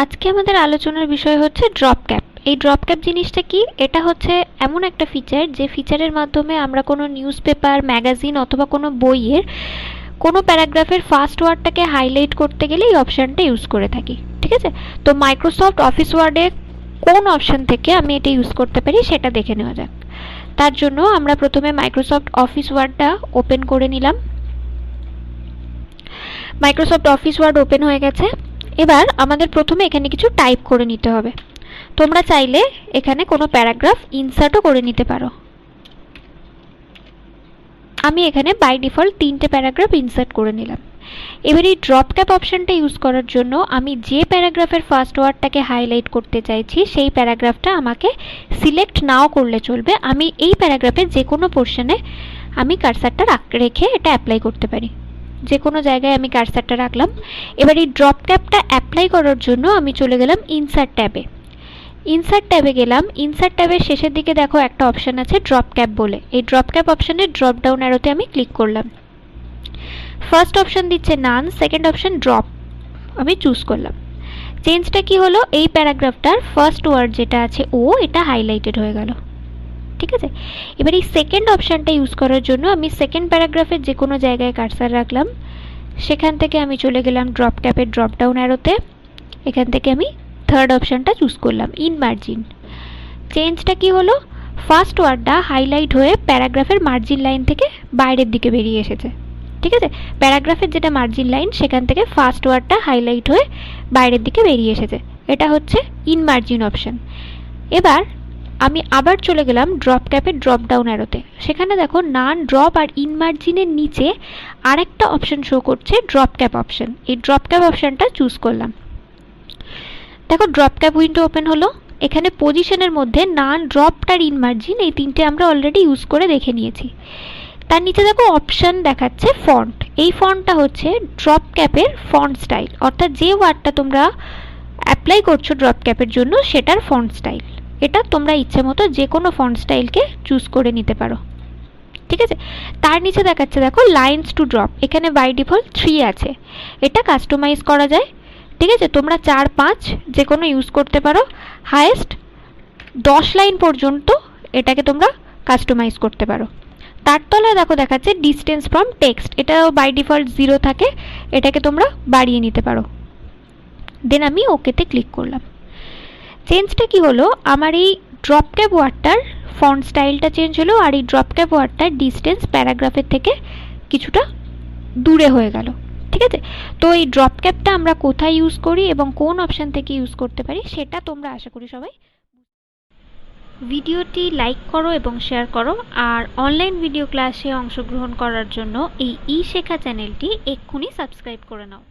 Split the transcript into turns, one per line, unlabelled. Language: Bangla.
আজকে আমাদের আলোচনার বিষয় হচ্ছে ড্রপ ক্যাপ। এই ড্রপ ক্যাপ জিনিসটা কি? এটা হচ্ছে এমন একটা ফিচার যে ফিচারের মাধ্যমে আমরা কোনো নিউজ পেপার, ম্যাগাজিন অথবা কোনো বইয়ের কোনো প্যারাগ্রাফের ফার্স্ট ওয়ার্ডটাকে হাইলাইট করতে গেলে এই অপশানটা ইউজ করে থাকি। ঠিক আছে, তো মাইক্রোসফট অফিস ওয়ার্ডে কোন অপশান থেকে আমি এটা ইউজ করতে পারি সেটা দেখে নেওয়া যাক। তার জন্য আমরা প্রথমে মাইক্রোসফট অফিস ওয়ার্ডটা ওপেন করে নিলাম। মাইক্রোসফট অফিস ওয়ার্ড ওপেন হয়ে গেছে। এবার আমাদের প্রথমে এখানে কিছু টাইপ করে নিতে হবে। তোমরা চাইলে এখানে কোনো প্যারাগ্রাফ ইনসার্টও করে নিতে পারো। আমি এখানে বাই ডিফল্ট 3টে প্যারাগ্রাফ ইনসার্ট করে নিলাম। এবার এই ড্রপ ক্যাপ অপশানটা ইউজ করার জন্য আমি যে প্যারাগ্রাফের ফার্স্ট ওয়ার্ডটাকে হাইলাইট করতে চাইছি সেই প্যারাগ্রাফটা আমাকে সিলেক্ট নাও করলে চলবে। আমি এই প্যারাগ্রাফের যে কোনো পোর্শনে আমি কার্সারটা রেখে এটা অ্যাপ্লাই করতে পারি। যে কোনো জায়গায় আমি কার্সারটা রাখলাম। এবার এই ড্রপ ক্যাপটা অ্যাপ্লাই করার জন্য আমি চলে গেলাম ইনসার্ট ট্যাবে। ইনসার্ট ট্যাবে গেলাম। ইনসার্ট ট্যাবের শেষের দিকে দেখো একটা অপশান আছে ড্রপ ক্যাপ বলে। এই ড্রপ ক্যাপ অপশানে ড্রপ ডাউন অ্যারোতে আমি ক্লিক করলাম। ফার্স্ট অপশান দিচ্ছে নান, সেকেন্ড অপশান ড্রপ, আমি চুজ করলাম। চেঞ্জটা কি হলো, এই প্যারাগ্রাফটার ফার্স্ট ওয়ার্ড যেটা আছে ও, এটা হাইলাইটেড হয়ে গেল। ঠিক আছে, এবার এই সেকেন্ড অপশানটা ইউজ করার জন্য আমি সেকেন্ড প্যারাগ্রাফের যে কোনো জায়গায় কার্সার রাখলাম। সেখান থেকে আমি চলে গেলাম ড্রপ ক্যাপের ড্রপ ডাউন অ্যারোতে। এখান থেকে আমি থার্ড অপশানটা চুজ করলাম ইন মার্জিন। চেঞ্জটা কি হলো, ফার্স্ট ওয়ার্ডটা হাইলাইট হয়ে প্যারাগ্রাফের মার্জিন লাইন থেকে বাইরের দিকে বেরিয়ে এসেছে। ঠিক আছে, প্যারাগ্রাফের যেটা মার্জিন লাইন সেখান থেকে ফার্স্ট ওয়ার্ডটা হাইলাইট হয়ে বাইরের দিকে বেরিয়ে এসেছে। এটা হচ্ছে ইন মার্জিন অপশান। এবার আমি আবার চলে গেলাম ড্রপ ক্যাপের ড্রপ ডাউন অ্যারোতে। সেখানে দেখো নান, ড্রপ আর ইন মার্জিনের নিচে আরেকটা অপশান শো করছে ড্রপ ক্যাপ অপশান। এই ড্রপ ক্যাপ অপশানটা চুজ করলাম। দেখো ড্রপ ক্যাপ উইন্ডো ওপেন হলো। এখানে পজিশনের মধ্যে নান, ড্রপ আর ইন মার্জিন এই তিনটে আমরা অলরেডি ইউজ করে দেখে নিয়েছি। তার নিচে দেখো অপশান দেখাচ্ছে ফন্ট। এই ফন্টটা হচ্ছে ড্রপ ক্যাপের ফন্ট স্টাইল, অর্থাৎ যে ওয়ার্ডটা তোমরা অ্যাপ্লাই করছো ড্রপ ক্যাপের জন্য সেটার ফন্ট স্টাইল। এটা তোমরা ইচ্ছে মতো যে কোনো ফন্ট স্টাইলকে চুজ করে নিতে পারো। ঠিক আছে, তার নিচে দেখাচ্ছে দেখো লাইনস টু ড্রপ। এখানে বাই ডিফল্ট 3 আছে, এটা কাস্টমাইজ করা যায়। ঠিক আছে, তোমরা 4, 5 যে কোনো ইউজ করতে পারো। হায়েস্ট 10 লাইন পর্যন্ত এটাকে তোমরা কাস্টমাইজ করতে পারো। তার তলায় দেখো দেখাচ্ছে ডিস্টেন্স ফ্রম টেক্সট, এটা বাই ডিফল্ট 0 থাকে, এটাকে তোমরা বাড়িয়ে নিতে পারো। দেন আমি ওকেতে ক্লিক করলাম। চেঞ্জটা কি হলো, আমার এই ড্রপ ক্যাপ ওয়ার্ডটার ফন্ট স্টাইলটা চেঞ্জ হলো আর এই ড্রপ ক্যাপ ওয়ার্ডটার ডিস্টেন্স প্যারাগ্রাফের থেকে কিছুটা দূরে হয়ে গেল। ঠিক আছে, তো এই ড্রপ ক্যাপটা আমরা কোথায় ইউজ করি এবং কোন অপশান থেকে ইউজ করতে পারি সেটা তোমরা আশা করি সবাই। ভিডিওটি লাইক করো এবং শেয়ার করো, আর অনলাইন ভিডিও ক্লাসে অংশগ্রহণ করার জন্য এই ই শেখা চ্যানেলটি এক্ষুনি সাবস্ক্রাইব করে নাও।